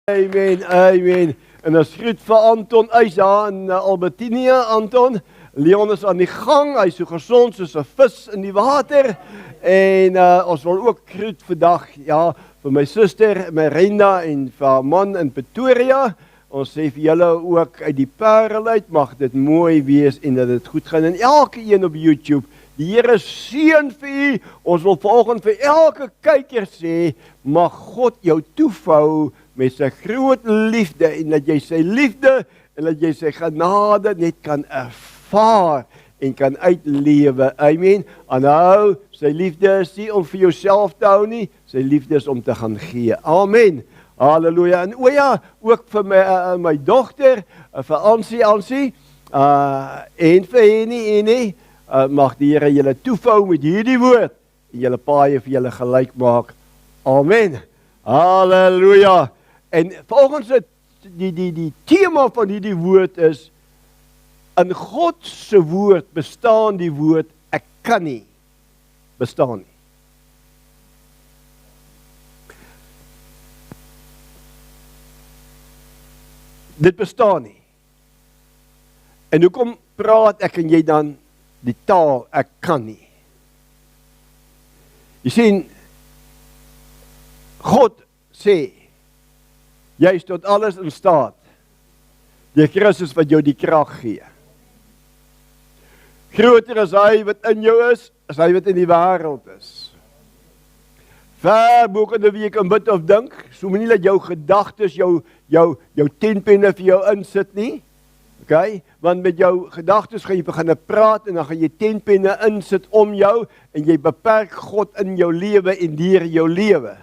Amen, amen. En ons groet vir Anton Eys daar in Albertinia, Anton. Leon is aan die gang, hy is so gesond soos 'n vis in die water. En ons wil ook groet vandag, ja, vir my suster Merenda en vir haar man in Pretoria. Ons sê vir julle ook uit die Parel uit, mag dit mooi wees en dat dit goed gaan. En elke een op YouTube, die Here seën vir u. Ons wil vanoggend vir elke kyker sê, mag God jou toevou met sy groot liefde, en dat jy sy liefde, en dat jy sy genade net kan ervaar, en kan uitlewe, amen. Aanhou, sy liefde is nie om vir jouself te hou nie, sy liefde is om te gaan gee, amen. Halleluja, en o ja, ook vir my dogter, vir Ansie, en vir Henny, mag die Here julle toevou met hierdie woord, en julle paaie vir julle gelyk maak, amen. Halleluja. En volgens die tema van hierdie woord is, in God se woord bestaan die woord, ek kan nie, bestaan nie. Dit bestaan nie. En hoekom praat ek en jy dan die taal, ek kan nie? Jy sien, God sê, jy is tot alles in staat, deur Christus wat jou die krag gee. Groter is hy wat in jou is, as hy wat in die wêreld is. Ver boekende wie jy kan bid of dink, so moenie dat jou gedagtes jou 10 penne vir jou insit nie, okay? Want met jou gedagtes gaan jy begin praat, en dan gaan jy 10 penne insit om jou, en jy beperk God in jou lewe en deur jou lewe,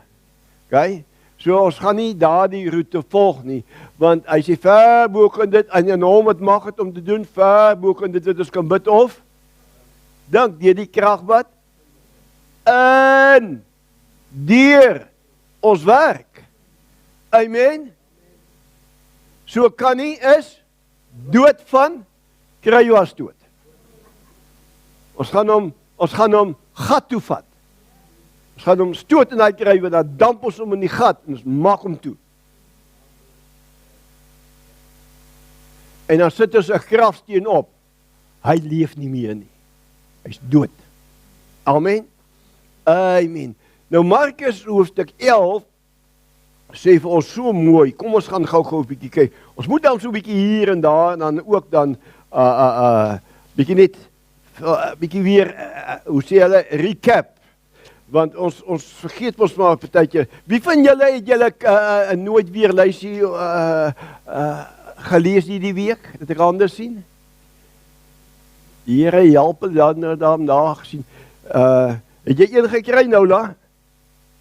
okay? So ons gaan nie daardie roete volg nie, want hy sê ver boeken dit, en hom wat mag het om te doen, ver boeken dit wat ons kan bid of, dink, deur die krag wat, in, deur, ons werk, amen, so kan nie is, dood van, kry jou as dood, ons gaan hom gat toe vat, ons gaan hom stoot en hy kry, want dan damp ons hom in die gat, en ons maak hom toe. En dan sit ons 'n grafsteen op, hy leef nie meer nie, hy is dood. Amen. Amen. Nou Markus hoofstuk 11, sê vir ons so mooi, kom ons gaan gou 'n bietjie kyk, ons moet dan so 'n bietjie hier en daar, en dan ook dan, bietjie net, bietjie weer, hoe sê hulle, recap, want ons vergeet ons maar partykeer. Wie van julle het julle nooit weer lysie gelees hierdie week, dat ek anders sien? Die Here help dan daar gesien. Het jy een gekry nou la?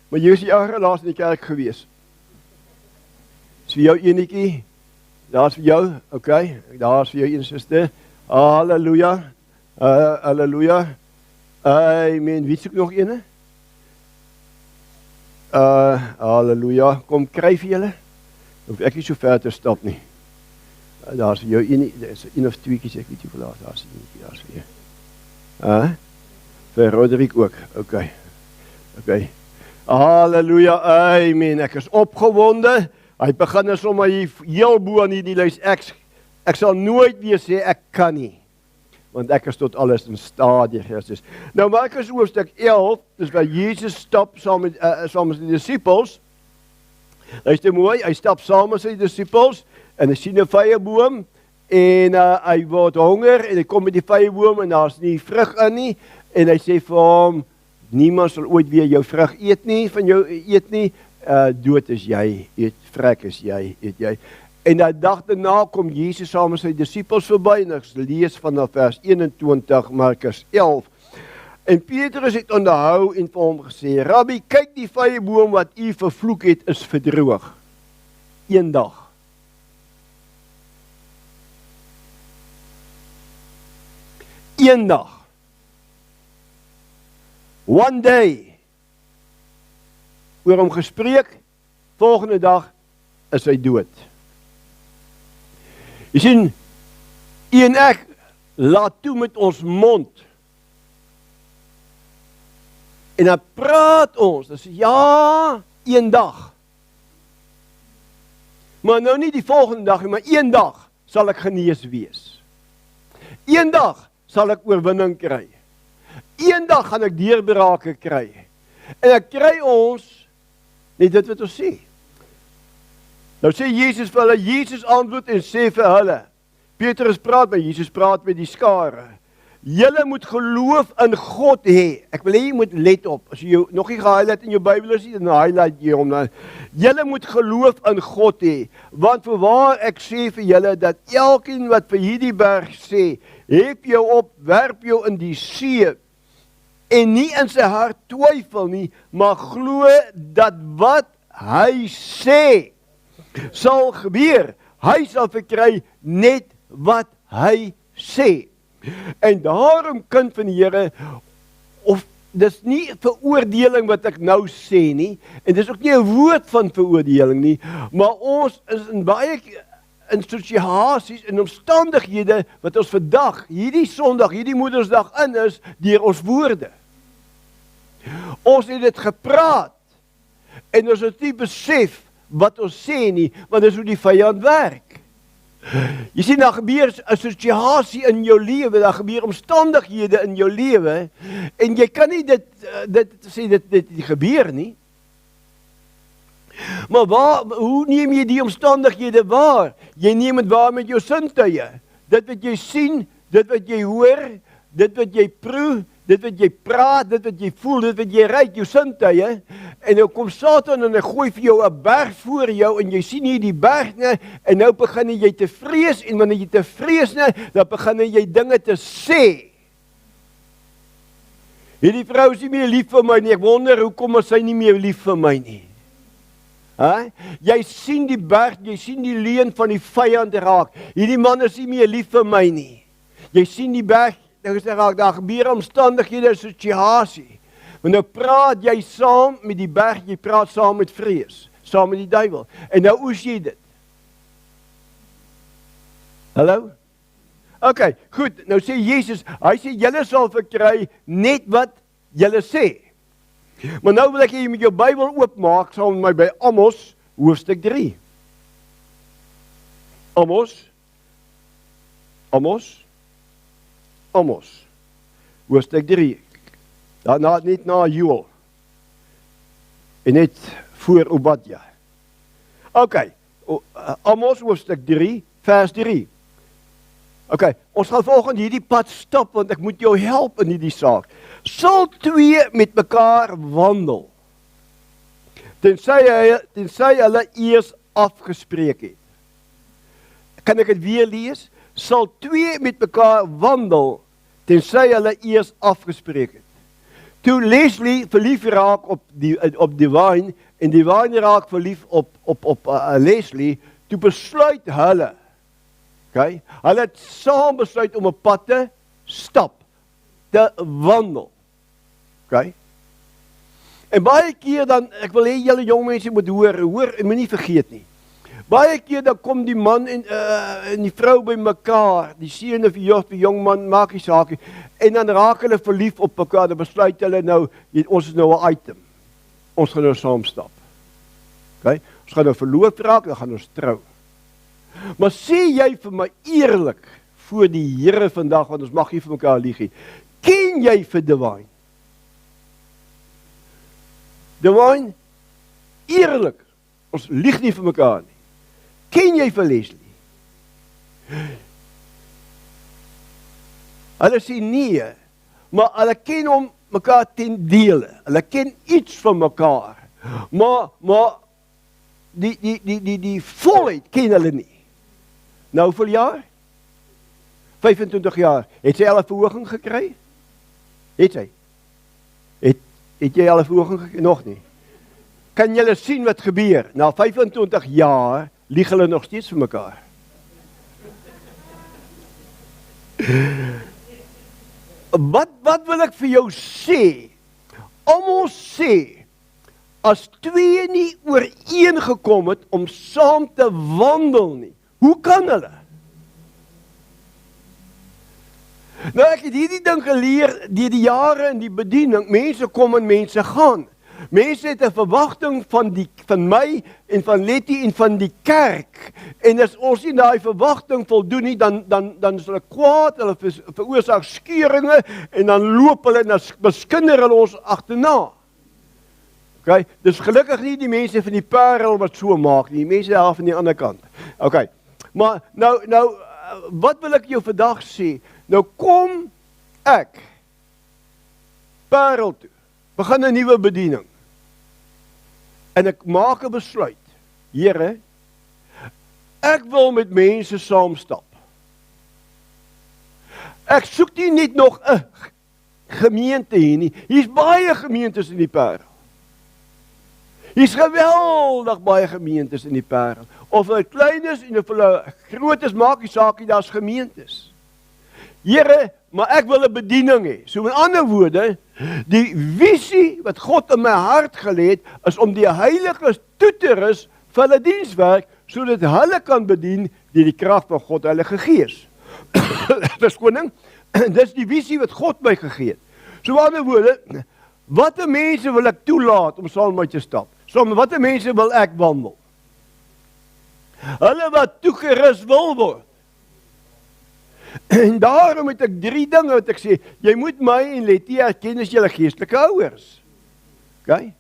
Maar jy is die jare laas in die kerk gewees. Dis vir jou enetjie. Daar's vir jou, okay. Daar's vir jou een suster. Halleluja. Halleluja. Amen. Wie soek nog ene? Halleluja, kom kry vir julle. Hoef ek nie so ver te stap nie. Daar's vir jou een of tweeetjies, ek weet nie hoe laat, daar's vir jou. Vir Roderick ook, okay. Halleluja, amen, ek is opgewonde. Hy begin is om my heel bo aan hierdie lys, ek sal nooit weer sê ek kan nie, want ek is tot alles in staat deur Christus. Nou Markus hoofstuk 11, dis waar Jesus stap saam met die disippels. Luister mooi, hy stap saam met sy disippels, en hy sien 'n vyeboom, en hy word honger, en hy kom met die vyeboom, en daar's nie vrug in nie, en hy sê vir hom, niemand sal ooit weer jou vrug eet nie, dood is jy, vrek is jy, eet jy. En die dag daarna kom Jesus saam met sy disippels verby, en ek lees vanaf vers 21, Markus 11. En Petrus het onderhou en vir hom gesê, Rabbi, kyk die vyeboom wat u vervloek het, is verdroog. Een dag. Een dag. One day. Oor hom gespreek, volgende dag is hy dood. Jy sien, u en ek laat toe met ons mond, en dan praat ons, dan sê ja, een dag. Maar nou nie die volgende dag nie, maar een dag sal ek genees wees. Een dag sal ek oorwinning kry. Een dag gaan ek deurbrake kry. En ek kry ons, net dit wat ons sê. Nou sê Jesus vir hulle, Jesus antwoord en sê vir hulle, Petrus praat met Jesus, praat met die skare. Julle moet geloof in God hê. Ek wil hê jy moet let op. As jy nog nie gehighlight in jou Bybel is nie, dan highlight jy hom dan. Julle moet geloof in God hê. Want voorwaar ek sê vir julle dat elkeen wat vir hierdie berg sê, hef jou op, werp jou in die see, en nie in sy hart twyfel nie, maar glo dat wat hy sê sal gebeur. Hy sal verkry net wat hy sê. En daarom, kind van die Here, of dis nie veroordeling wat ek nou sê nie, en dis ook nie 'n woord van veroordeling nie, maar ons is in baie in situasies en omstandighede wat ons vandag, hierdie Sondag, hierdie Moedersdag in is, deur ons woorde. Ons het dit gepraat, en ons het nie besef wat ons sê nie, want dis hoe die vyand werk. Jy sien, daar gebeur 'n situasie in jou lewe, daar gebeur omstandighede in jou lewe, en jy kan nie dit sê, dit gebeur nie. Maar hoe neem jy die omstandighede waar? Jy neem dit waar met jou sintuie. Dit wat jy sien, dit wat jy hoor, dit wat jy proe, dit wat jy praat, dit wat jy voel, dit wat jy ruik, jou sintuie, en nou kom Satan en hy gooi vir jou 'n berg voor jou, en jy sien nie die berg nie, en nou begin jy te vrees, en wanneer jy te vrees nie, dan begin jy dinge te sê. Hierdie vrou is nie meer lief vir my nie, ek wonder, hoekom is sy nie meer lief vir my nie? Jy sien die berg, jy sien die leuen van die vyand raak, hierdie man is nie meer lief vir my nie. Jy sien die berg, daar gebeur omstandighede, 'n situasie. Maar nou praat jy saam met die berg, jy praat saam met vrees, saam met die duiwel. En nou oes jy dit. Hallo? OK, goed, nou sê Jesus, hy sê, julle sal verkry net wat julle sê. Maar nou wil ek jy met jou Bybel oopmaak, saam met my by Amos, hoofstuk 3. Amos, hoofstuk 3, net na Joel, en net voor Obadja. OK, Amos hoofstuk 3, vers 3. OK, ons gaan volgende hierdie pad stap, want ek moet jou help in hierdie saak. Sal twee met mekaar wandel, tensy hulle eers afgespreek het. Kan ek dit weer lees? Sal twee met mekaar wandel, tensy hulle eers afgespreek het. Toe Leslie verlief raak op Divine, en Divine raak verlief op Leslie, toe besluit hulle, okay, hulle het saam besluit om 'n pad te stap, te wandel. Okay? En baie keer dan, ek wil hê julle jong mense moet hoor, en moet nie vergeet nie. Baie keer dan kom die man en die vrou by mekaar, die seun of die jong man, maak nie saak nie, en dan raak hulle verlief op mekaar, dan besluit hulle nou, ons is nou 'n item, ons gaan nou saam stap. Okay? Ons gaan nou verloofd raak, dan gaan ons trou. Maar sê jy vir my eerlik, voor die Here vandag, want ons mag nie vir mekaar lieg nie, ken jy vir Divine? Divine, eerlik, ons lieg nie vir mekaar nie. Ken jy vir Leslie? Hulle sê nee, maar hulle ken hom mekaar ten dele. Hulle ken iets van mekaar. Maar die volheid ken hulle nie. Nou hoeveel jaar? 25 jaar. Het sy al 'n verhoging gekry? Het sy? Het jy al 'n verhoging gekry? Nog nie. Kan julle sien wat gebeur? Na 25 jaar lieg hulle nog steeds vir mekaar. Wat wil ek vir jou sê? Almal sê, as twee nie ooreengekom het om saam te wandel nie, hoe kan hulle? Nou ek het hierdie ding geleer deur die jare in die bediening, mense kom en mense gaan. Mense het 'n verwagting van my en van Letty en van die kerk. En as ons nie daai verwagting voldoen nie, dan is hulle kwaad, hulle veroorsaak skeuringe en dan loop hulle en dan beskinder hulle ons agterna. Okay, dis gelukkig nie die mense van die Parel wat so maak nie, die mense daar van die ander kant. Okay, maar nou wat wil ek jou vandag sê? Nou kom ek Parel toe, begin 'n nuwe bediening. En ek maak 'n besluit. Here, ek wil met mense saamstap. Ek soek nie net nog 'n gemeente hier nie. Hier's baie gemeentes in die Parel. Hier's geweldig baie gemeentes in die Parel. Of hulle klein is en of hulle groot is, maak nie saak nie, daar's gemeentes. Here, maar ek wil 'n bediening hê. So met ander woorde, die visie wat God in my hart gelê het, is om die heiliges toe te rus vir hulle dienswerk, sodat hulle kan bedien deur die krag van God, Heilige Gees. Verskoning, dis die visie wat God my gegee het. So met ander woorde, watter mense wil ek toelaat om saam met my te stap? So watter mense wil ek wandel? Hulle wat toegerus wil word. En daarom het ek 3 dinge wat ek sê, jy moet my en Letty erken as julle geestelike ouers. Okay?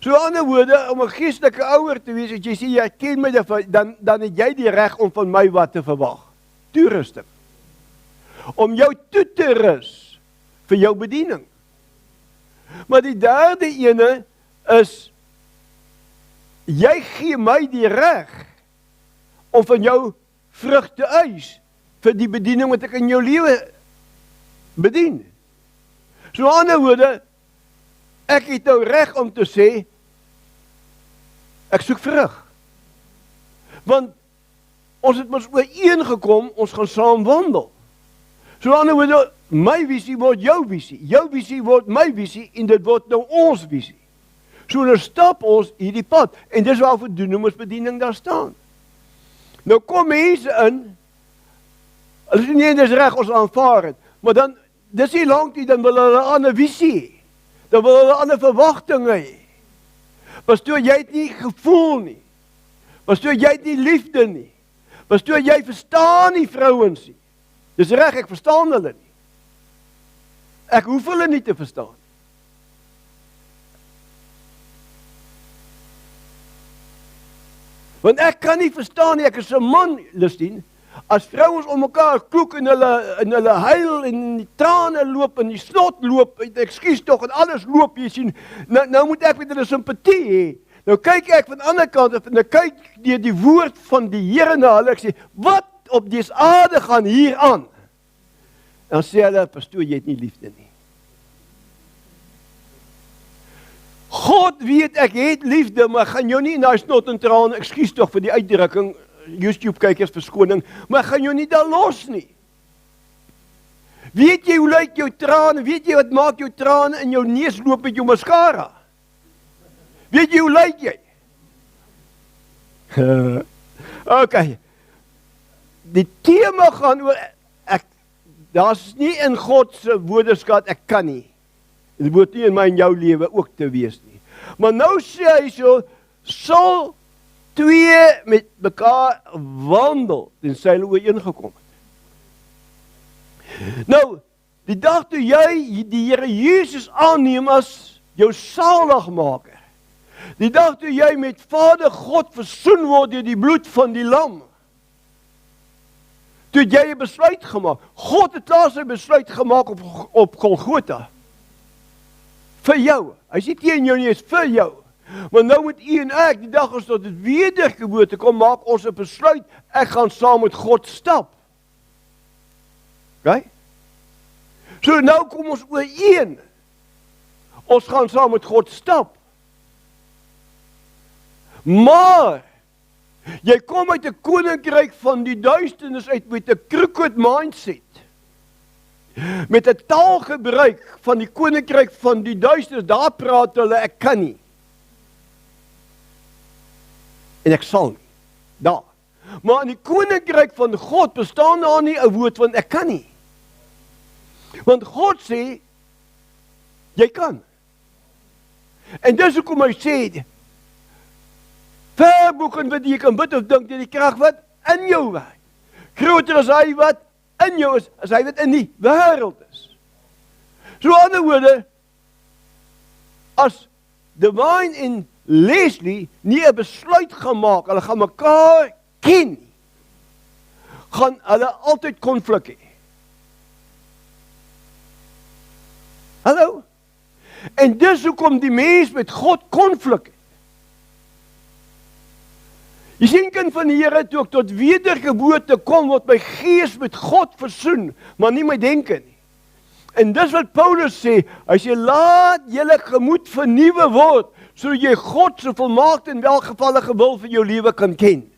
So in ander woorde, om 'n geestelike ouer te wees, as jy sê, jy erken my, dan het jy die reg om van my wat te verwag. Toerusting. Om jou toe te rus vir jou bediening. Maar die derde ene is, jy gee my die reg om van jou vrug te eis vir die bediening wat ek in jou lewe bedien. So in ander woorde, ek het nou reg om te sê, ek soek vrug. Want ons het mos ooreengekom, ons gaan saam wandel. So in ander woorde, my visie word jou visie word my visie, en dit word nou ons visie. So nou stap ons hierdie pad, en dis waarvoor doenomersbediening daar staan. Nou kom mense in, hulle sê nee, dis reg, ons aanvaar het, maar dan, dis nie lank nie, dan wil hulle 'n ander visie, dan wil hulle 'n ander verwagting hê. Pastoor, jy het nie gevoel nie, pastoor, jy het nie liefde nie, pastoor, jy verstaan nie vrouens nie, dis reg, ek verstaan hulle nie, ek hoef hulle nie te verstaan. Want ek kan nie verstaan nie, ek is 'n man, Lustien, as vrouens om mekaar kloek en hulle huil en die trane loop en die snot loop, ekskuus tog, en alles loop, jy sien, nou moet ek met hulle simpatie hê. Nou kyk ek van die ander kant af en ek kyk deur die woord van die Here na hulle, ek sê, wat op dese aarde gaan hier aan? Dan sê hulle, pastoor, jy het nie liefde nie. God weet ek het liefde, maar gaan jou nie in daai snot en trane, ekskuus tog vir die uitdrukking, YouTube kykers verskoning, maar gaan jou nie daar los nie. Weet jy hoe lyk jou trane? Weet jy wat maak jou trane in jou neus loop met jou mascara? Weet jy hoe lyk jy? Okay. Die tema gaan oor, daar's nie in God se woordeskat, ek kan nie. Dit moet nie in my en jou lewe ook te wees nie. Maar nou sê hy so, sal 2 met mekaar wandel, tensy hulle ooreengekom het. Nou, die dag toe jy die Here Jesus aanneem as jou saligmaker, die dag toe jy met Vader God versoen word deur die bloed van die lam, toe jy 'n besluit gemaak, God het klaar sy besluit gemaak op Golgotha, vir jou, hy sê teen jou nie, is vir jou. Maar nou moet u en ek, die dag as tot het wedergeboorte kom, maak ons 'n besluit, ek gaan saam met God stap. Okay? So nou kom ons ooreen, ons gaan saam met God stap. Maar, jy kom uit 'n koninkryk van die duisternis uit met 'n crooked mindset. Met 'n taalgebruik van die koninkryk van die duisternis, daar praat hulle, ek kan nie. En ek sal nie. Daar. Maar in die koninkryk van God bestaan daar nie 'n woord van ek kan nie. Want God sê, jy kan. En dis hoekom hy sê, ver boeken wat jy kan bid of dink deur die krag wat in jou werk. Groter as hy wat in jou is, as hy wat in die wêreld is. So in ander woorde, as Divine en Leslie nie 'n besluit gaan maak, hulle gaan mekaar ken, gaan hulle altyd konflik hê. Hallo? En dis hoekom die mens met God konflik het. Jy sien, kind van die Here, toe ek tot wedergeboorte kom, word my gees met God versoen, maar nie my denke nie. En dis wat Paulus sê, hy sê, laat julle gemoed vernuwe word, sodat jy God se volmaakte en welgevallige wil vir jou lewe kan ken.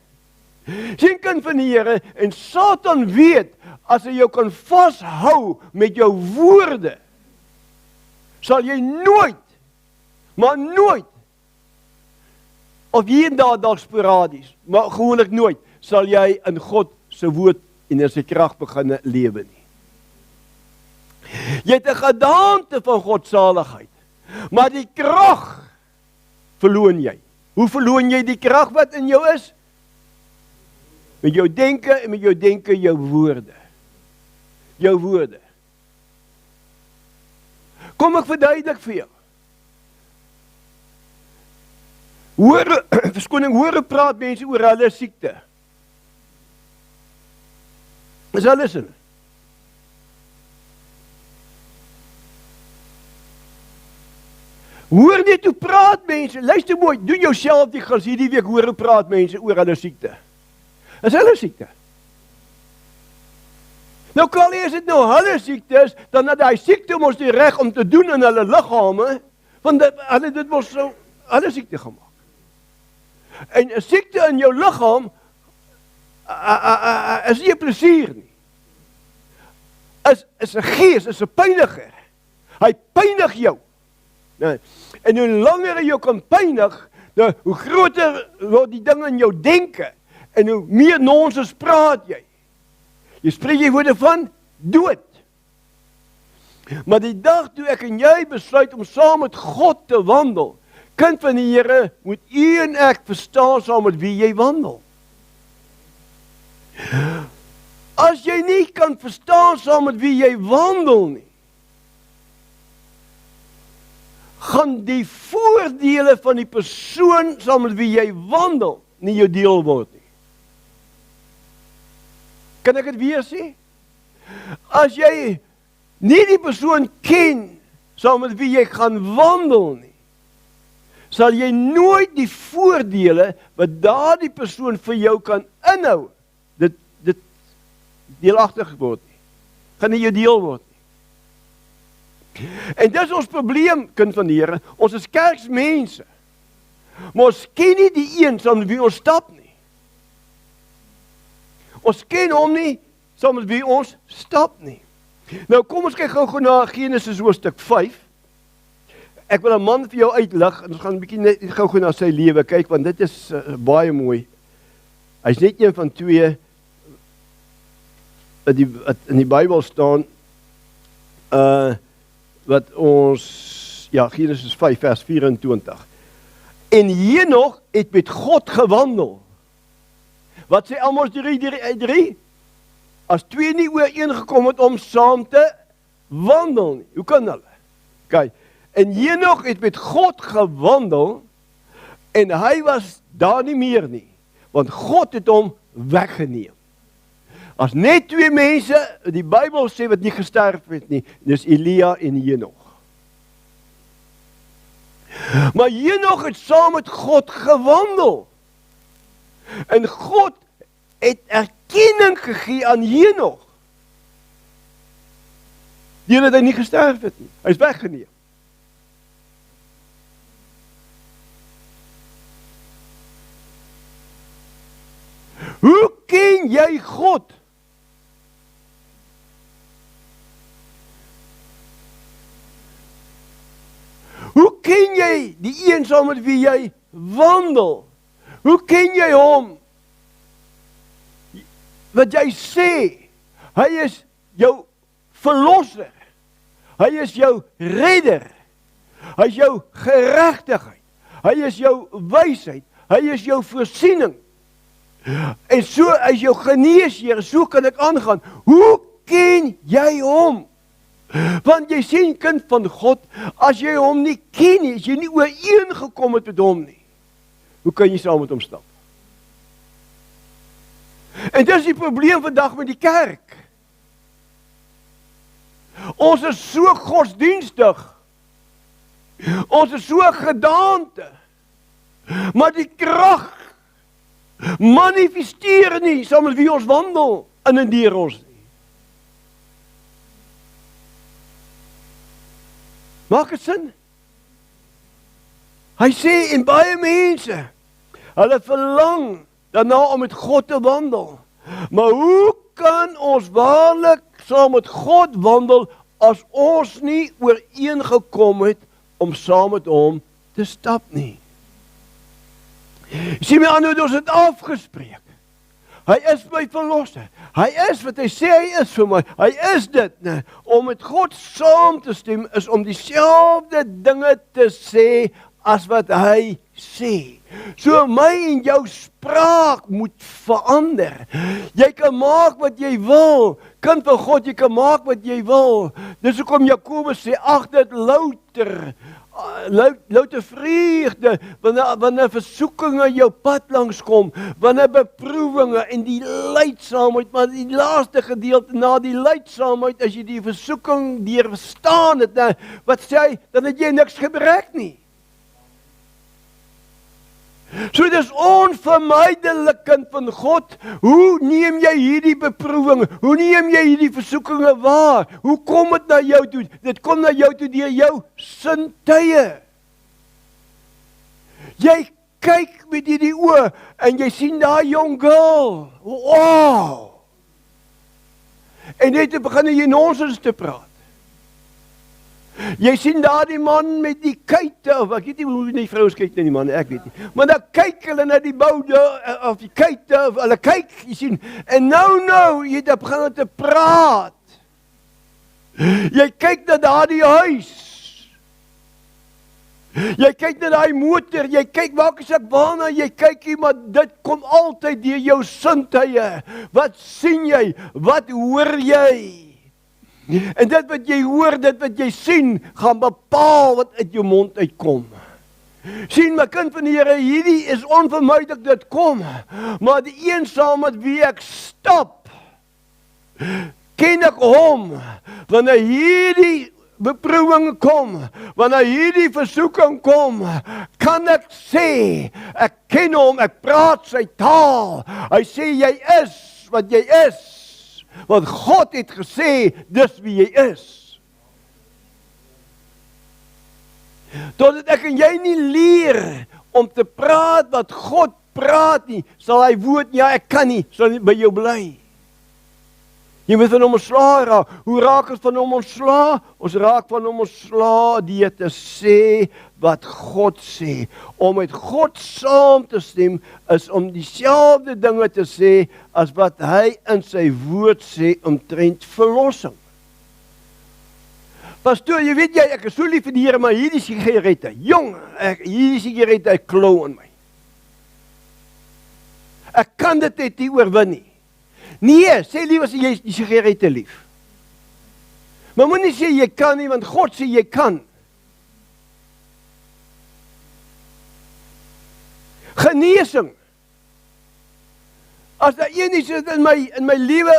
Sien, kind van die Here, en Satan weet, as hy jou kan vashou met jou woorde, sal jy nooit, maar nooit, of hier en daar dalk sporadies, maar gewoonlik nooit, sal jy in God se woord en in sy krag begin lewe nie. Jy het 'n gedaante van godsaligheid, maar die krag verloon jy. Hoe verloon jy die krag wat in jou is? Met jou denke en met jou denke jou woorde. Jou woorde. Kom ek verduidelik vir jou. Hoor praat mense oor hulle siekte. Is hulle sin? Hoor net hoe praat mense, luister mooi, doen jouself die gas hierdie week, hoor hoe praat mense oor hulle siekte. Is hulle siekte? Nou kan jy, as dit nou hulle siekte is, dan het hy siekte ons die reg om te doen in hulle liggame, want hulle dit mos so, hulle siekte gemaak. En 'n siekte in jou liggaam is nie 'n plesier nie. Is 'n gees, is 'n pyniger. Hy pynig jou. Nee. En hoe langer jy kan pynig, nou, hoe groter word die ding in jou denke, en hoe meer nonsens praat jy. Jy spreek jy woorde van dood. Maar die dag toe ek en jy besluit om saam met God te wandel, kind van die Here, moet u en ek verstaan saam met wie jy wandel. As jy nie kan verstaan saam met wie jy wandel nie, gaan die voordele van die persoon saam met wie jy wandel nie jou deel word nie. Kan ek dit weer sê? As jy nie die persoon ken saam met wie jy gaan wandel nie, sal jy nooit die voordele wat daardie persoon vir jou kan inhou, dit deelagtig word nie. Gaan nie jou deel word nie. En dis ons probleem, kind van die Here, ons is kerksmense, maar ons ken nie die een saam met wie ons stap nie. Ons ken hom nie saam met wie ons stap nie. Nou kom ons kyk gou na Genesis hoofstuk 5. Ek wil 'n man vir jou uitlig, en ons gaan 'n bietjie net gou na sy lewe kyk, want dit is baie mooi. Hy's net een van twee wat in die Bybel staan, wat ons, Genesis 5 vers 24. En Henog het met God gewandel. Wat sê Amos 3? As twee nie ooreengekom het om saam te wandel nie. Hoe kan hulle? Kyk, en Henog het met God gewandel, en hy was daar nie meer nie, want God het hom weggeneem. As net twee mense, die Bybel sê wat nie gesterf het nie, dis Elia en Henog. Maar Henog het saam met God gewandel. En God het erkenning gegee aan Henog. Deurdat hy nie gesterf het nie. Hy is weggeneem. Hoe ken jy God? Hoe ken jy die een saam met wie jy wandel? Hoe ken jy hom? Wat jy sê, hy is jou verlosser. Hy is jou redder. Hy is jou geregtigheid. Hy is jou wysheid. Hy is jou voorsiening. En so as jou geneesheer, so kan ek aangaan. Hoe ken jy hom? Want jy sien kind van God, as jy hom nie ken nie, as jy nie ooreengekom het met hom nie, hoe kan jy saam met hom stap? En dis die probleem vandag met die kerk. Ons is so godsdienstig. Ons is so gedaante. Maar die krag manifesteer nie saam met wie ons wandel in en deur ons nie. Maak dit sin? Hy sê en baie mense, hulle verlang daarna om met God te wandel. Maar hoe kan ons waarlik saam met God wandel as ons nie ooreengekom het om saam met hom te stap nie? Sien my aan hoe ons het afgespreek. Hy is my verlosser. Hy is wat hy sê hy is vir my. Hy is dit. Nee. Om met God saam te stem is om dieselfde dinge te sê as wat hy sê. So my en jou spraak moet verander. Jy kan maak wat jy wil. Kind van God, jy kan maak wat jy wil. Dis hoekom Jakobus sê, ag dit louter vreugde, wanneer versoekinge jou pad langs kom, wanneer beproewinge en die lydsaamheid, maar die laaste gedeelte na die lydsaamheid, as jy die versoeking deurstaan het, wat sê hy, dan het jy niks gebrek nie. So dis onvermydelik, kind van God, hoe neem jy hierdie beproewinge, hoe neem jy hierdie versoekinge waar, hoe kom dit na jou toe? Dit kom na jou toe deur jou sintuie. Jy kyk met hierdie oë, en jy sien daai jong girl, wow! En net begin jy nonsens te praat. Jy sien daar die man met die kuite, of ek weet nie hoe die vrouens kyk na die man, ek weet nie. Maar dan kyk hulle na die boude, of die kuite, of hulle kyk, jy sien, en nou, jy het begin te praat. Jy kyk na daar die huis. Jy kyk na die motor, jy kyk maak as ek waarna, jy kyk nie, maar dit kom altyd deur jou sintuie. Wat sien jy? Wat hoor jy? En dit wat jy hoor, dit wat jy sien, gaan bepaal wat uit jou mond uitkom. Sien my kind van die Here, hierdie is onvermydelik dit kom, maar die een saam met wie ek stap, ken ek hom, wanneer hierdie beproewing kom, wanneer hierdie versoeking kom, kan ek sê, ek ken hom, ek praat sy taal, hy sê jy is wat jy is, want God het gesê, dis wie jy is. Totdat ek en jy nie leer om te praat wat God praat nie, sal hy woord, ja ek kan nie, sal nie by jou bly. Jy moet van hom ontslae raak. Hoe raak ons van hom ontslae? Ons raak van hom ontslae deur te sê wat God sê. Om met God saam te stem is om dieselfde dinge te sê as wat hy in sy woord sê omtrent verlossing. Pastoor, jy weet jy, ek is so lief vir die Here, maar hierdie sigarette, jong, hierdie sigarette, ek klou in my. Ek kan dit net nie oorwin nie. Nee, sê liewer jy is die sigarette lief. Maar moenie sê jy kan nie, want God sê jy kan. Genesing. As daar een is in my lewe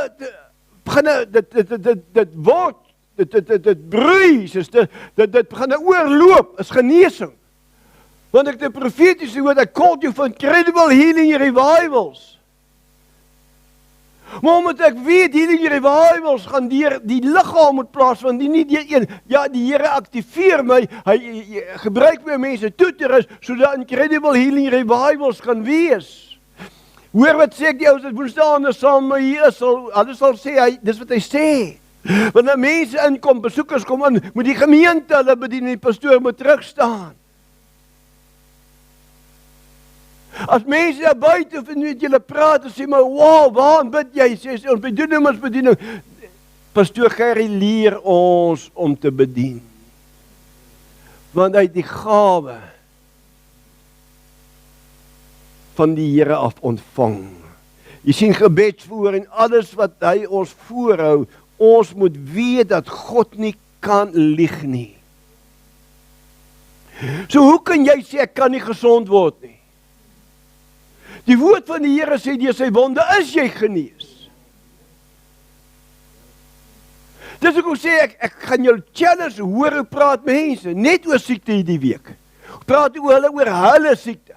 begin dit word, dit broei, dit begin oorloop, is genesing. Want ek die profetiese woord, I called you for incredible healing revivals. Maar omdat ek weet, hierdie revivals gaan deur die liggaam moet plaasvind, nie deur een. Ja, die Here aktiveer my, hy gebruik my mense toe te rus, sodat incredible healing revivals kan wees. Hoor wat sê ek die ouens, as woensdaande saam met hier is, hulle sal sê, dis wat hy sê. Wanneer mense inkom, besoekers kom in, moet die gemeente hulle bedien, die pastoor moet terugstaan. As mense daar buite of weet julle praat en sê maar wow, waarom bid jy? Sê ons bediening. Pastoor Gerry leer ons om te bedien. Want hy het die gawe van die Here af ontvang. Jy sien gebedsvoer en alles wat hy ons voorhou, ons moet weet dat God nie kan lieg nie. So hoe kan jy sê ek kan nie gesond word nie? Die woord van die Here sê deur sy wonde is jy genees. Dis ek sê ek gaan jou challenge hoor hoe praat mense net oor siekte hierdie week. Praat hulle oor hulle siekte.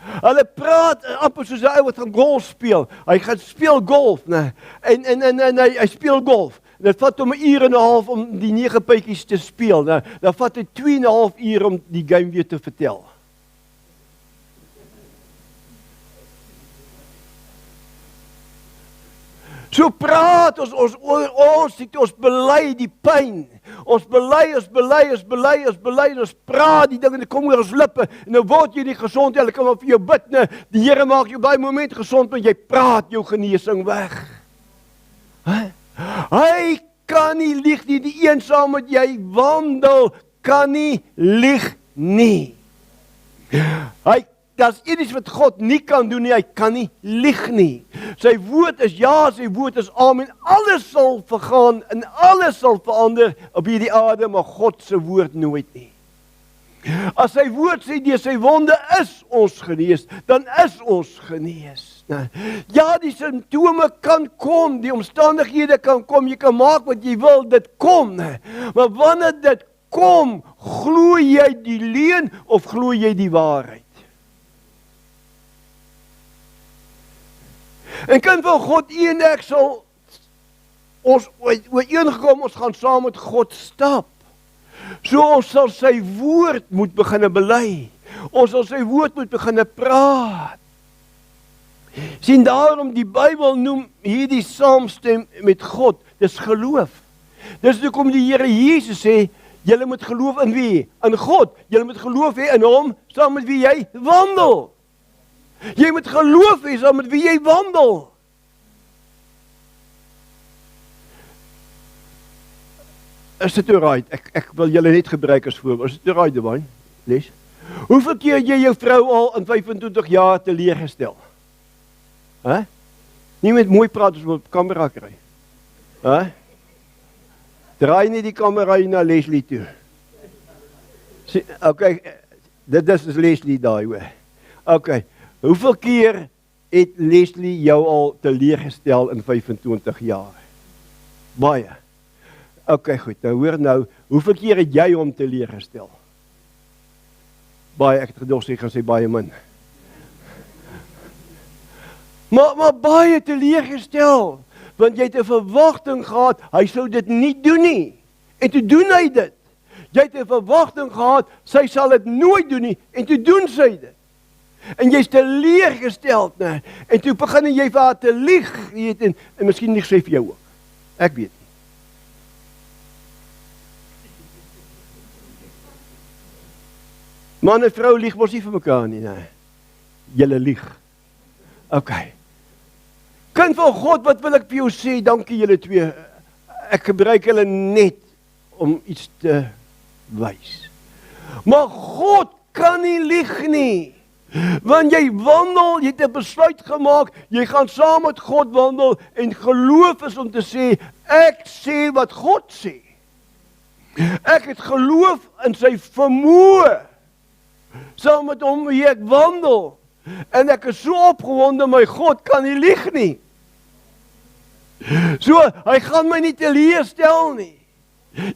Hulle praat amper soos 'n ou wat gaan golf speel. Hy gaan speel golf, né? En hy speel golf. En dit vat hom 'n uur en 'n half om die 9 puitjies te speel, né? Dan vat hy 2 en 'n half uur om die game weer te vertel. So praat ons siekte, ons bely die pyn. Ons bely, ons praat die dinge en dit kom oor ons lippe en nou word jy nie gesond nie. Hulle kan maar vir jou bid, nee. Die Here maak jou op daai oomblik gesond, want jy praat jou genesing weg. Hy kan nie lieg nie, die een saam met jy wandel kan nie lieg nie. Daar's iets wat God nie kan doen nie, hy kan nie lieg nie. Sy woord is ja, sy woord is amen. Alles sal vergaan en alles sal verander op hierdie aarde, maar God se woord nooit nie. As sy woord sê deur sy wonde is ons genees, dan is ons genees. Ja, die simptome kan kom, die omstandighede kan kom, jy kan maak wat jy wil, dit kom. Maar wanneer dit kom, glo jy die leuen of glo jy die waarheid? En kind van God, en ek sal ons ooreengekom, ons gaan saam met God stap. So ons sal sy woord moet begin bely. Ons sal sy woord moet begin praat. Sien daarom die Bybel noem hierdie saamstem met God, dis geloof. Dis hoekom die Here Jesus sê, julle moet geloof in wie? In God. Julle moet geloof hê in hom, saam met wie jy wandel. Jy moet geloof hê saam met wie jy wandel. Is dit alright? Ek wil julle net gebruik as voorbeeld. Is dit alright, Devine? Les. Hoeveel keer jy jou vrou al in 25 jaar teleurgestel? Nie met mooi praat as op kamera kry. Draai nie die kamera na Leslie toe. Okay, dit is Leslie daai hoor. Okay. Hoeveel keer het Leslie jou al teleurgestel in 25 jaar? Baie. Okay, goed. Nou hoor nou, hoeveel keer het jy hom teleurgestel? Baie, ek het gedog sy gaan sê baie min. Maar baie teleurgestel, want jy het 'n verwagting gehad, hy sou dit nie doen nie. En toe doen hy dit. Jy het 'n verwagting gehad, sy sal dit nooit doen nie, en toe doen sy dit. En jy's teleurgesteld, né? En toe begin jy vir haar te lieg, weet en miskien lieg sy vir jou ook. Ek weet nie. Man en vrou lieg mos nie vir mekaar nie, né? Julle lieg. Okay. Kind van God, wat wil ek vir jou sê? Dankie julle twee. Ek gebruik hulle net om iets te wys. Maar God kan nie lieg nie. Want jy wandel, jy het 'n besluit gemaak, jy gaan saam met God wandel en geloof is om te sê, ek sê wat God sê. Ek het geloof in sy vermoë. Saam met hom wie ek wandel. En ek is so opgewonde, my God kan nie lieg nie. So, hy gaan my nie teleurstel nie.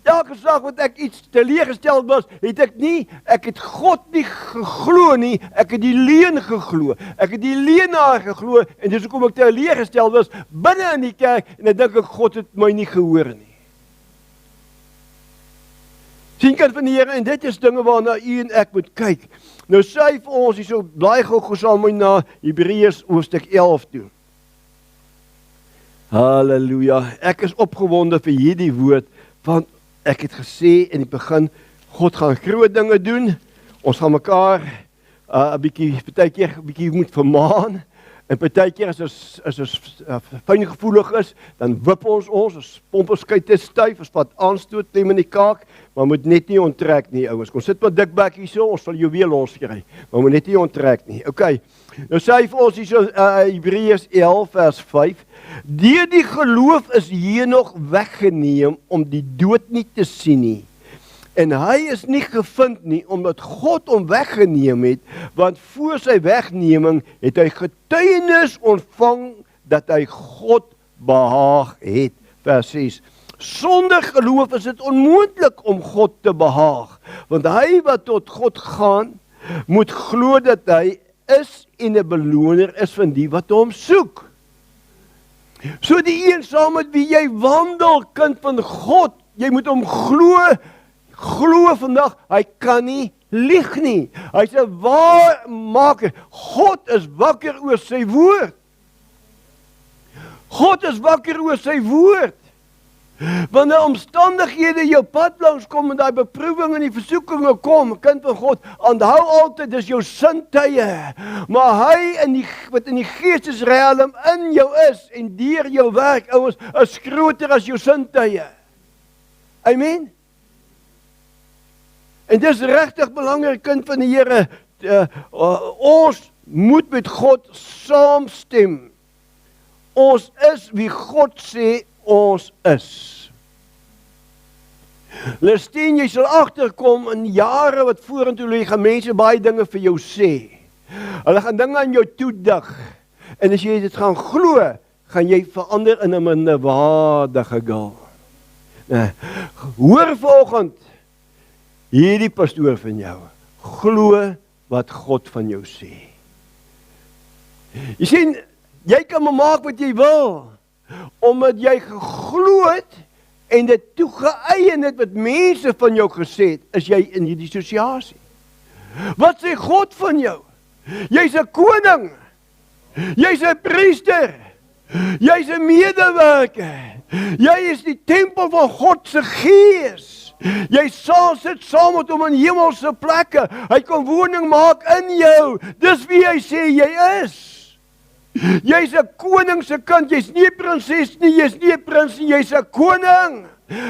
Elke slag wat ek iets teleurgesteld was, ek het God nie geglo nie, ek het die leuen geglo. Ek het die leuenaar geglo, en dis hoekom ek teleurgesteld was, binne in die kerk, en ek dink ek God het my nie gehoor nie. Sien kind van die Here, en dit is dinge waarna u en ek moet kyk. Nou sê hy vir ons, hier so blaai gou saam met na Hebreërs hoofstuk 11 toe. Halleluja, ek is opgewonde vir hierdie woord, want ek het gesê in die begin, God gaan groot dinge doen, ons gaan mekaar 'n bietjie, partykeer 'n bietjie moet vermaan, En partykeer as ons fyngevoelig is, dan wip ons pomp ons skuite styf, ons vat aanstoot, klem in die kaak, maar moet net nie onttrek nie, ouens. Kom sit maar dik bek hierso, ons sal jou weer loskry, maar moet net nie onttrek nie. Okay, nou sê hy vir ons hierso, Hebreërs 11 vers 5, deur die geloof is Henog weggeneem om die dood nie te sien nie. En hy is nie gevind nie, omdat God hom weggeneem het, want voor sy wegneming het hy getuienis ontvang, dat hy God behaag het. Vers 6. Sonder geloof is dit onmoontlik om God te behaag, want hy wat tot God gaan, moet glo dat hy is en 'n beloner is van die wat hom soek. So die een saam met wie jy wandel, kind van God, jy moet hom glo vandag, hy kan nie lieg nie. Hy's 'n waarmaker. God is wakker oor sy woord. God is wakker oor sy woord. Wanneer omstandighede jou pad langs kom en daai beproewing en die versoekinge kom, kind van God, onthou altyd dis jou sintye. Maar hy wat in die geestesriem in jou is en deur jou werk, ouens, is groter as jou sintye. Amen. En dis regtig belangrik, kind van die Here, ons moet met God saamstem. Ons is wie God sê ons is. Lestien, jy sal agterkom in jare wat vorentoe lê, gaan mense baie dinge vir jou sê. Hulle gaan dinge aan jou toedig. En as jy dit gaan glo, gaan jy verander in 'n minderwaardige gil. Hoor vanoggend hierdie pastoor van jou, glo wat God van jou sê. Jy sien, jy kan maak wat jy wil, omdat jy geglo het en dit toegeëien het wat mense van jou gesê het, is jy in hierdie assosiasie. Wat sê God van jou? Jy's 'n koning, jy's 'n priester, jy's 'n medewerker, jy is die tempel van God se gees. Jy sal sit saam met hom in hemelse plekke. Hy kan woning maak in jou. Dis wie hy sê jy is. Jy's 'n koning se kind. Jy's nie 'n prinses nie, jy's nie 'n prins nie, jy's 'n koning.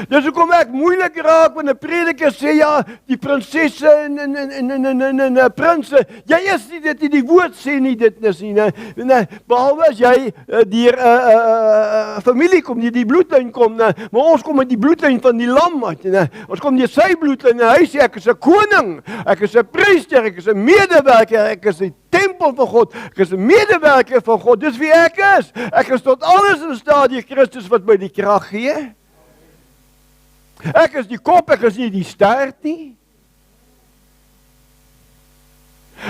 Dis hoekom ek moeilik raak wanneer 'n prediker sê ja, die prinsesse en prinse. Jy is nie dit nie, die woord sê nie dit is nie. Nee, behalwe as jy deur 'n familie kom, die bloedlyn kom, maar ons kom met die bloedlyn van die lam uit. Ons kom deur sy bloedlyn en hy sê ek is 'n koning, ek is 'n priester, ek is 'n medewerker, ek is 'n tempel van God, ek is 'n medewerker van God. Dis wie ek is. Ek is tot alles in staat deur Christus wat my die krag gee. Ek is die kop, ek is nie die stert nie.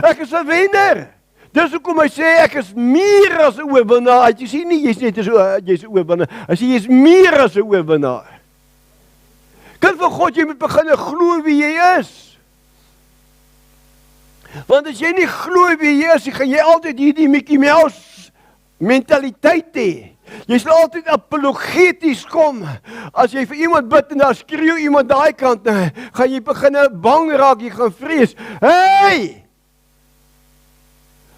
Ek is 'n wenner. Dis hoekom hy sê ek is meer as 'n oorwinnaar. Jy sien nie jy's net jy's 'n oorwinnaar. Hy sê jy's meer as 'n oorwinnaar. Kind van God, jy moet begin glo wie jy is. Want as jy nie glo wie jy is, gaan jy altyd hierdie Mickey Mouse mentaliteit hê. Jy sal altyd apologeties kom. As jy vir iemand bid en dan skreeu iemand daai kant, gaan jy begin bang raak, jy gaan vrees. Hey!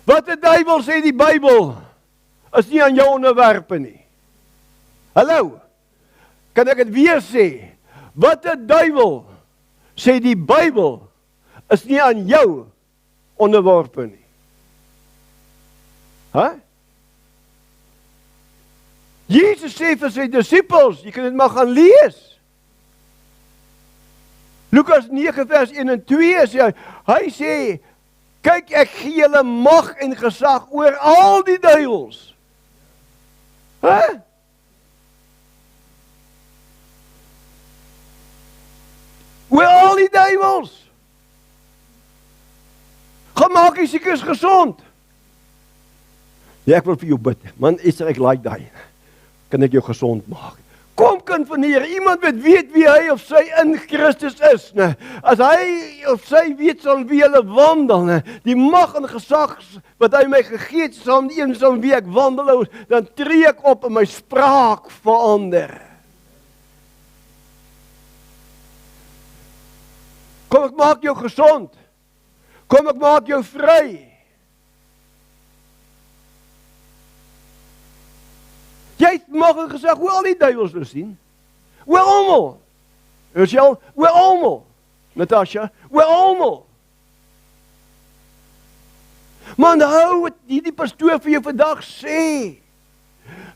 Wat die duiwel sê die Bybel is nie aan jou onderwerpe nie. Hallo? Kan ek dit weer sê? Wat die duiwel sê die Bybel is nie aan jou onderwerpe nie. Jesus sê vir sy disippels, jy kan dit maar gaan lees. Lukas 9 vers 1 en 2 sê hy sê, kyk ek gee julle mag en gesag oor al die duiwels. Oor al die duiwels. Gaan maak jy siekes gesond. Ja, ek wil vir jou bid. Man, ek like daai. Kan ek jou gesond maak. Kom kind van die Here, iemand wat weet wie hy of sy in Christus is, as hy of sy weet sal wie hulle wandel, die mag en gesag wat hy my gegee het, saam die een saam wie ek wandel, dan tree ek op en my spraak verander. Kom ek maak jou gesond. Kom ek maak jou vry. Jy het maar gesê, hoe al die duiwels wil sien. Hoe almal. Rachel, hoe almal. Natasha, hoe almal. Maar hou wat die pastoor vir jou vandag sê.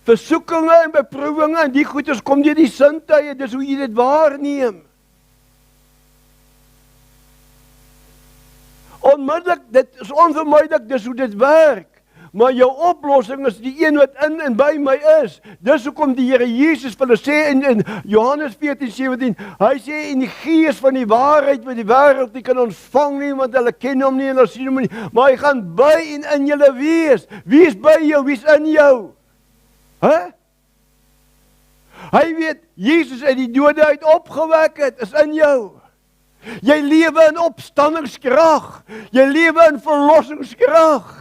Versoekinge en beproewinge en die goeders kom deur die sintuie, dis hoe jy dit waarneem. Onmiddellik, dit is onvermydelik, dis hoe dit werk. Maar jou oplossing is die een wat in en by my is. Dis hoekom die Here Jesus vir hulle sê in Johannes 14:17, hy sê in die gees van die waarheid wat die wêreld nie kan ontvang nie, want hulle ken hom nie en hulle sien hom nie, maar hy gaan by en in julle wees. Wie is by jou? Wie is in jou? Hy weet, Jesus uit die dode uit opgewek het, is in jou. Jy lewe in opstandingskrag. Jy lewe in verlossingskrag.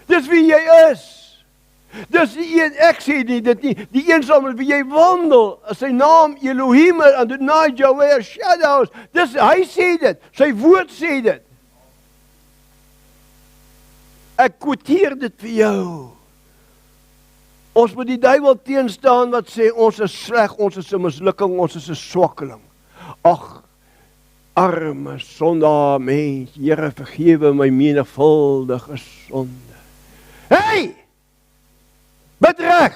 Dis wie jy is. Dis die een, ek sê nie, dit nie, die een saam met wie jy wandel, is sy naam Elohim, Adonai, Yahweh, Shadows. Dis, hy sê dit, sy woord sê dit. Ek quoteer dit vir jou. Ons moet die duiwel teenstaan wat sê, ons is sleg, ons is 'n mislukking, ons is 'n swakkeling. Ag, arme sondaar mens, Here vergewe my menigvuldige sonde. Hey! Bid reg,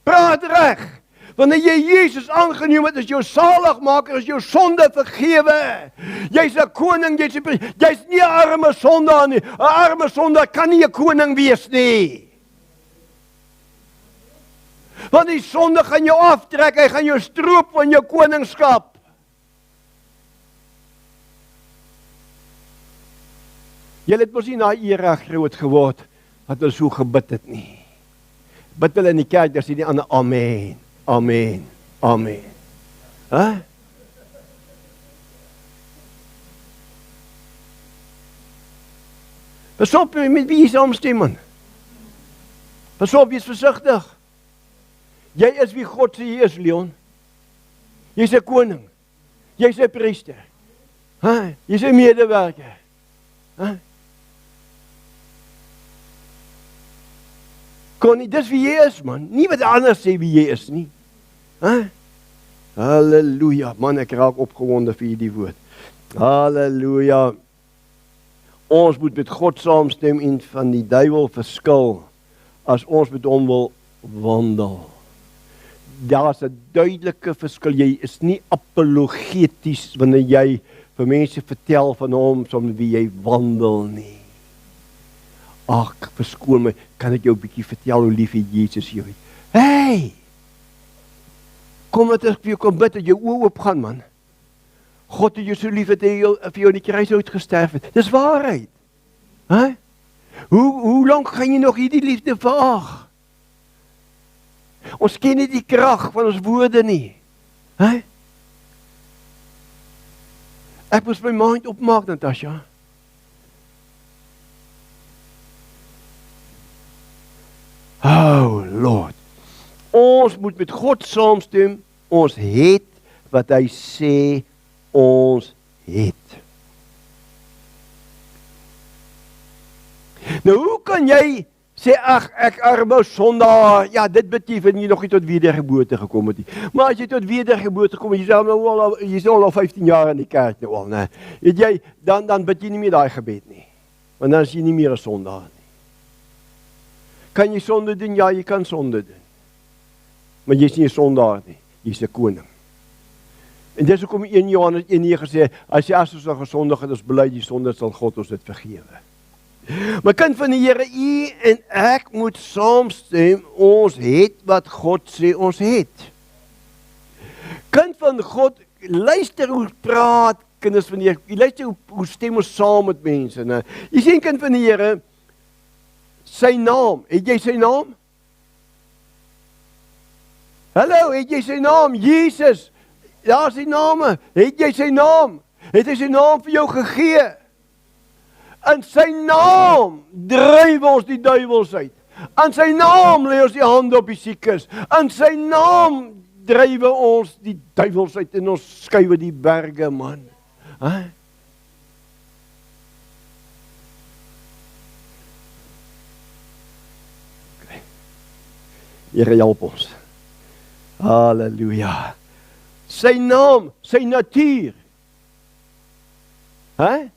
praat reg. Wanneer jy Jesus aangeneem het as jou saligmaker, is jou sonde vergewe. Jy's 'n koning, jy's nie 'n arme sondaar nie. 'n Arme sondaar kan nie 'n koning wees nie. Want die sonde gaan jou aftrek, hy gaan jou stroop van jou koningskap. Julle het mos nie na era groot geword, wat hulle so gebid het nie. Bid hulle in die kerk, daar sê die ander, amen, amen, amen. Pas op met wie jy saamstem, man. Pas op, wees versigtig. Jy is wie God sê jy is, Leon. Jy's 'n koning. Jy's 'n priester. Jy's 'n medewerker. Connie, dis wie jy is, man. Nie wat anders sê wie jy is nie. Halleluja. Man, ek raak opgewonde vir hierdie woord. Halleluja. Ons moet met God saamstem en van die duiwel verskil as ons met hom wil wandel. Daar's 'n duidelike verskil. Jy is nie apologeties wanneer jy vir mense vertel van hom soos wie jy wandel nie. Ag, verskoon my, kan ek jou 'n bietjie vertel hoe lief Jesus jou het? Hey! Kom dat ek vir jou kan bid dat jou oë oop gaan, man. God het jou so lief dat hy vir jou in die kruis uitgesterf het. Dis waarheid. Hoe lank gaan jy nog hierdie liefde verag? Ons ken nie die krag van ons woorde nie. Ek moet my mind opmaak, Natasha. Oh Lord. Ons moet met God saamstem. Ons het wat hy sê ons het. Nou hoe kan jy sê, ag, ek arme sondaar, ja, dit beteken jy nog nie tot wedergeboorte gekom het nie. Maar as jy tot wedergeboorte kom, jy is al 15 jaar in die kerk nou al, né? Weet jy, dan bid jy nie meer daai gebed nie. Want dan is jy nie meer 'n sondaar nie. Kan jy sonde doen? Ja, jy kan sonde doen. Maar jy is nie 'n sondaar nie, jy is 'n koning. En dis hoekom 1 Johannes 1:9 sê, as jy as ons gesondig het, ons bely die sonde, sal God ons dit vergewe. Maar kind van die Here, u en ek moet saamstem, ons het wat God sê ons het. Kind van God, luister hoe praat kinders van die Here, luister hoe stem ons saam met mense, né? Jy sien kind van die Here, sy naam, het jy sy naam? Hallo, het jy sy naam? Jesus, daar is sy name, het jy sy naam? Het hy sy naam vir jou gegee? In sy naam dryf ons die duiwels uit. In sy naam lê ons die hande op die siekes. In sy naam dryf ons die duiwels uit en ons skuif die berge, man. Here help ons. Halleluja. Sy naam, sy natuur. Hè?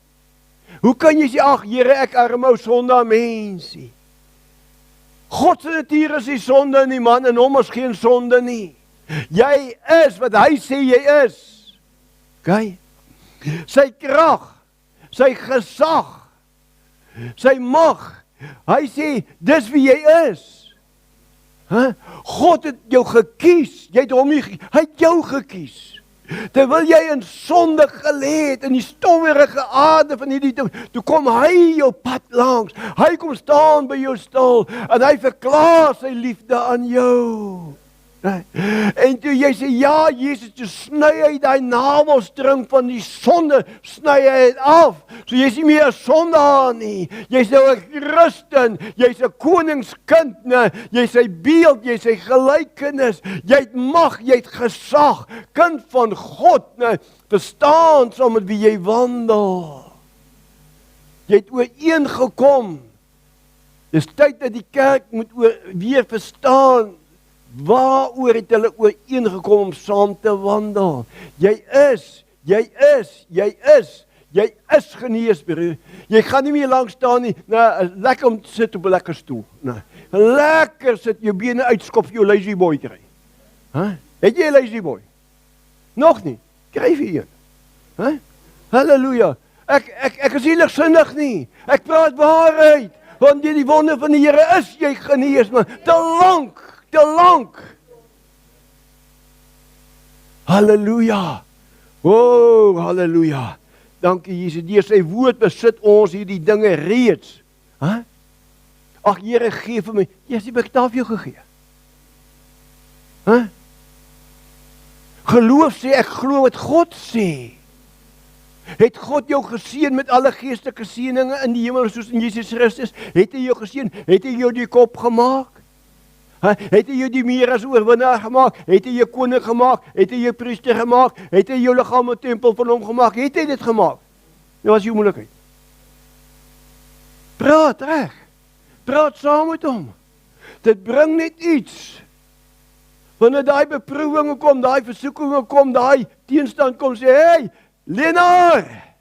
Hoe kan jy sê, ag Here, ek arme ou sondaar mensie. God se natuur is nie sonde nie, man, en hom is geen sonde nie. Jy is wat hy sê jy is. Okay? Sy krag, sy gesag, sy mag. Hy sê, dis wie jy is. Huh? God het jou gekies, jy het hom nie gekies, hy het jou gekies. Terwyl jy in sonde gelê het, in die stowwerige aarde van hierdie ding, toe kom hy jou pad langs, hy kom staan by jou stil, en hy verklaar sy liefde aan jou. En toe jy sê, ja Jesus, toe sny hy die navelstring van die sonde, sny hy het af, so jy is nie meer 'n sondaar nie, jy is nou 'n Christen, jy is 'n koningskind, jy is sy beeld, jy is sy gelykenis, jy het mag, jy het gesag, kind van God, verstaan saam met wie jy wandel, jy het ooreengekom, dis tyd dat die kerk moet weer verstaan, waaroor het hulle ooreengekom om saam te wandel? Jy is genees, broer. Jy gaan nie meer lank staan nie, lekker om te sit op 'n lekker stoel. Lekker sit, jou bene uitskop vir jou lazy boy kry. Het jy 'n lazy boy? Nog nie, kry vir een. Halleluja. Ek is nie ligsinnig nie. Ek praat waarheid, want deur die wonder van die Here is jy genees, man. Te lank. Halleluja. Oh, halleluja. Dankie Jesus, deur sy woord besit ons hierdie dinge reeds. Ag Here, gee vir my. Jy het bektaaf jou gegee. Geloof sê, ek glo wat God sê. Het God jou geseën met alle geestelike seëninge in die hemel soos in Jesus Christus? Het hy jou geseën? Het hy jou die kop gemaak? Het hy jou die meer as oorwinnaar gemaak? Het hy jou koning gemaak? Het hy jou priester gemaak? Het hy jou liggaam 'n tempel van hom gemaak? Het hy dit gemaak? Dit was jou moeilikheid. Praat reg. Praat saam met hom. Dit bring net iets. Wanneer daai beproewinge kom, daai versoekinge kom, daai teenstand kom, sê, hey, Lenaar,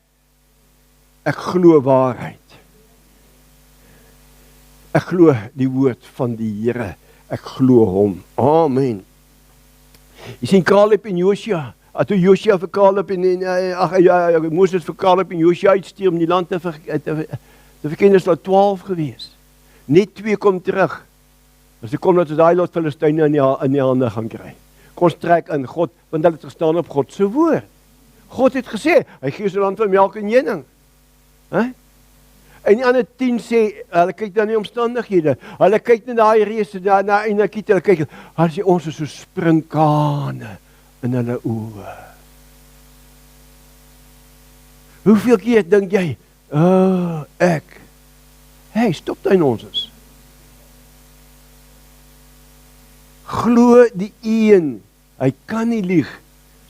ek glo waarheid. Ek glo die woord van die Here. Ek glo hom. Amen. Jy sien Caleb en Joshua. Toe Joshua vir Caleb en Moses vir Caleb en Joshua uitstuur om die land te verken, is daar 12 gewees. Net 2 kom terug. As jy kom dat ons daai lot Filistyne in die hande gaan kry. Kom trek in God, want hulle het gestaan op God se woord. God het gesê, hy gee so 'n land van melk en honing. En die ander 10 sê, hulle kyk dan die omstandighede, hulle kyk na daai reëse, na Enakiet, hulle kyk, hulle sê, ons is so sprinkane in hulle oë. Hoeveel keer dink jy, hey, stop daai nonsens. Glo die een, hy kan nie lieg,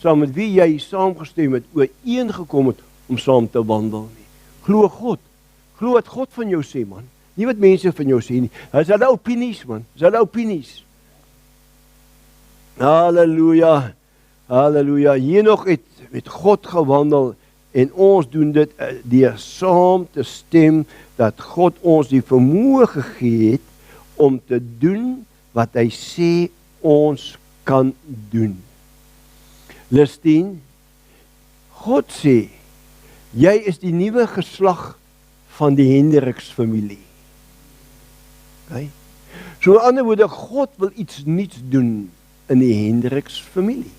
saam met wie jy saamgestem het, ooreengekom het, om saam te wandel nie. Glo God. Glo wat God van jou sê, man. Nie wat mense van jou sê nie. Dit is hulle opinies, man. Dit is hulle opinies. Halleluja. Halleluja. Henoch het met God gewandel en ons doen dit deur saam te stem dat God ons die vermoë gegee het om te doen wat hy sê ons kan doen. Lustien, God sê, jy is die nuwe geslag van die Hendriks familie. Okay? So in ander woorde, God wil iets nuuts doen in die Hendriks familie.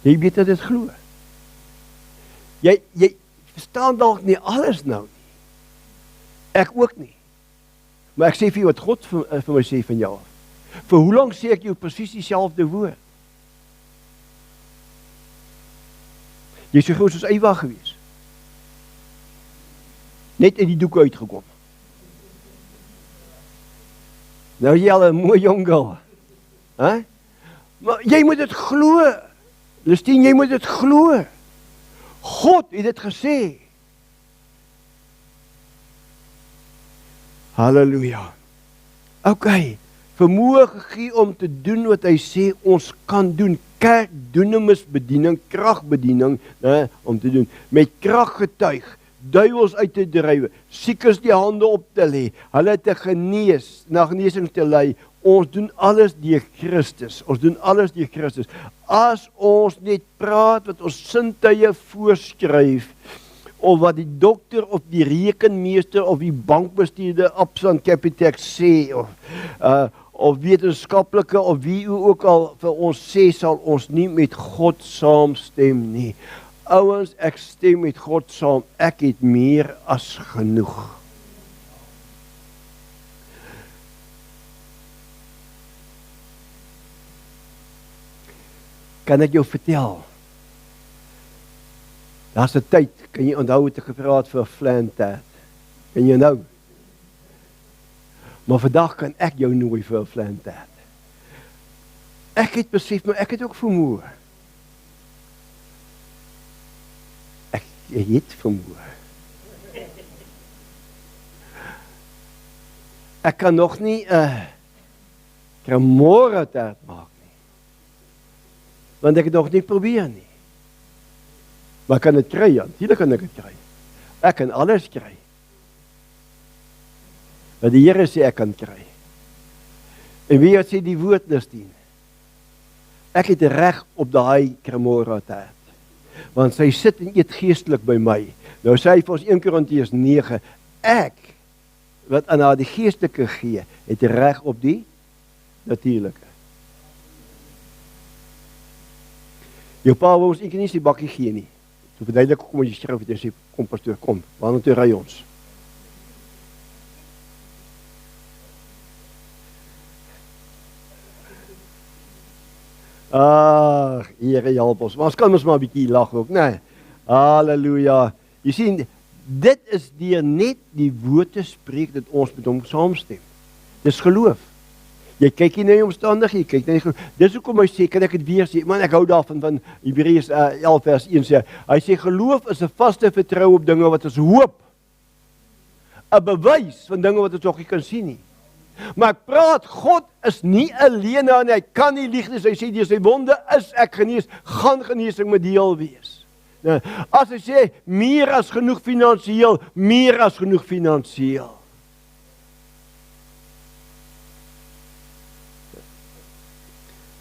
Jy weet dat dit glo. Jy verstaan dalk nie alles nou nie. Ek ook nie. Maar ek sê vir jou wat God vir my sê van jou af. Vir hoe lank sê ek jou presies dieselfde woord? Jy is so groot soos Ewa gewees. Net uit die doek uitgekom. Nou jy al 'n mooi jong girl. Maar jy moet dit glo. Lustien, jy moet dit glo. God het dit gesê. Halleluja. OK, vermoë gegee om te doen wat hy sê ons kan doen. Kerkdoenemisbediening, kragbediening, om te doen. Met krag getuig, duiwels uit te drywe, siekes die hande op te lê, hulle te genees, na genesing te lei. Ons doen alles deur Christus. Ons doen alles deur Christus. As ons net praat wat ons sintuie voorskryf, of wat die dokter of die rekenmeester of die bankbestuurder Absalom Capitex sê, of wetenskaplike of wie ook al vir ons sê, sal ons nie met God saamstem nie. Ouens, ek stem met God saam. Ek het meer as genoeg. Kan ek jou vertel? Daar's 'n tyd, kan jy onthou het ek gepraat vir 'n flantat? Kan jy onthou? Maar vandag kan ek jou nooi vir 'n flantat. Ek het besef, maar ek het ook vermoë. Ek het vermoë. Ek kan nog nie 'n Cremora-taart maak nie. Want ek het nog nie probeer nie. Maar kan dit kry, Jan? Natuurlijk kan ek dit kry. Ek kan alles kry. Wat die Here sê ek kan kry. En wie het sê die woord is dien? Ek het reg op daai Cremora-taart. Want sy sit en eet geestelik by my. Nou sê hy vir ons 1 Korintiërs 9, ek, wat aan haar die geestelike gee, het reg op die natuurlike. Jou pa wou ons nie die bakkie gee nie. So verduidelik kom as jy skryf het en sê, kom pastoor, kom, waarna toe ry ons? Ag, Here help ons. Maar ons kan ons maar 'n bietjie lag ook, né? Halleluja. Jy sien, dit is deur net die woord te spreek dat ons met hom saamstem. Dis geloof. Jy kyk nie na die omstandighede, jy kyk na die geloof. Dis hoekom hy sê, kan ek dit weer sê? Man, ek hou daarvan van Hebreërs 11 vers 1 sê. Hy sê geloof is 'n vaste vertroue op dinge wat ons hoop. 'n Bewys van dinge wat ons nog nie kan sien nie. Maar ek praat, God is nie 'n leienaar en hy kan nie lieg nie. Hy sê deur sy wonde is ek genees, gaan genesing met deel wees. Nou, as hy sê meer as genoeg finansiëel, meer as genoeg finansiëel.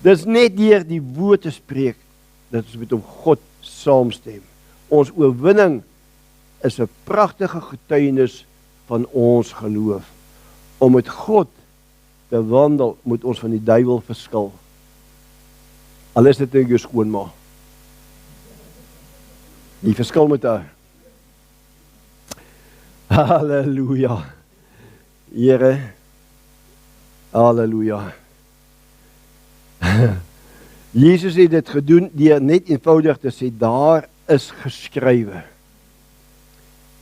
Dis net deur die woord te spreek dat ons met hom God saamstem. Ons oorwinning is 'n pragtige getuienis van ons geloof. Om met God te wandel, moet ons van die duiwel verskil. Al is dit net jou skoonma. Die verskil met haar. Halleluja. Here. Halleluja. Jesus het dit gedoen deur net eenvoudig te sê, daar is geskrywe.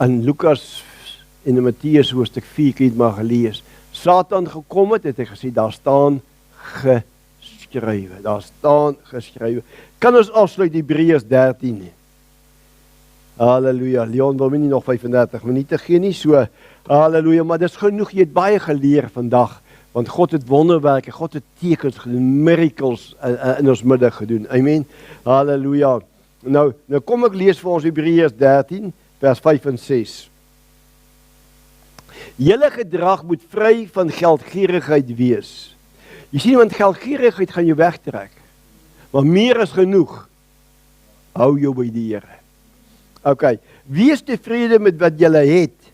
In Lukas en in Matteus hoofstuk 4 kan jy dit maar gelees. Satan gekom het hy gesê, daar staan geskrywe. Daar staan geskrywe. Kan ons afsluit Hebreërs 13 nie? Halleluja. Leon wil my nie nog 35 minute gee nie, so halleluja, maar dis genoeg, jy het baie geleer vandag. Want God het wonderwerke, God het tekens gedoen, miracles in ons middag gedoen. Amen. Halleluja. Nou kom ek lees vir ons Hebreërs 13 vers 5 en 6. Julle gedrag moet vry van geldgierigheid wees. Jy sien, want geldgierigheid gaan jou wegtrek. Maar meer is genoeg. Hou jou by die Here. OK, wees tevrede met wat julle het.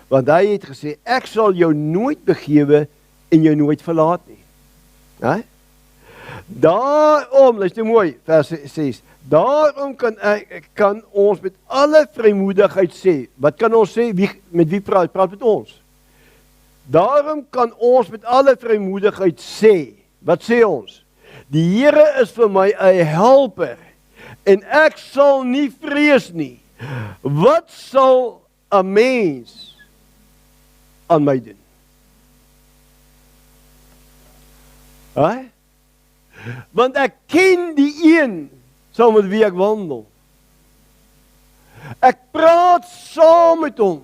Want hy het gesê, ek sal jou nooit begewe en jou nooit verlaat nie. Daarom, luister mooi, vers 6. Daarom kan ons met alle vrymoedigheid sê. Wat kan ons sê? Met wie praat? Praat met ons. Daarom kan ons met alle vrymoedigheid sê. Wat sê ons? Die Here is vir my 'n helper en ek sal nie vrees nie. Wat sal 'n mens aan my doen? Want ek ken die een saam met wie ek wandel. Ek praat saam met hom.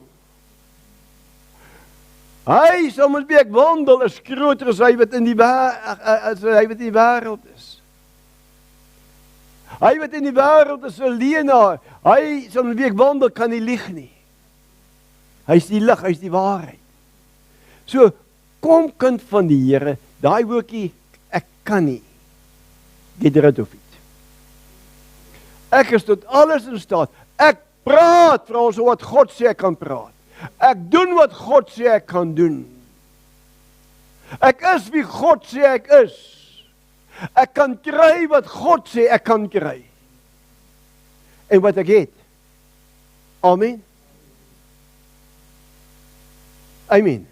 Hy sal met wie ek wandel is groter as hy wat in die wêreld is. Hy wat in die wêreld is 'n leienaar. Hy sal met wie ek wandel kan nie lieg nie. Hy is die lig, hy is die waarheid. So, kom kind van die Here, daai woordjie, ek kan nie. Get rid of it. Ek is tot alles in staat. Ek praat vir ons wat God sê ek kan praat. Ek doen wat God sê ek kan doen. Ek is wie God sê ek is. Ek kan kry wat God sê ek kan kry. En wat ek het. Amen. Amen.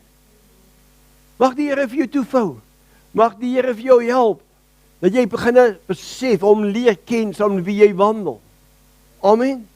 Mag die Here vir jou toevou. Mag die Here vir jou help. Dat jy begin besef om leer ken saam wie jy wandel. Amen.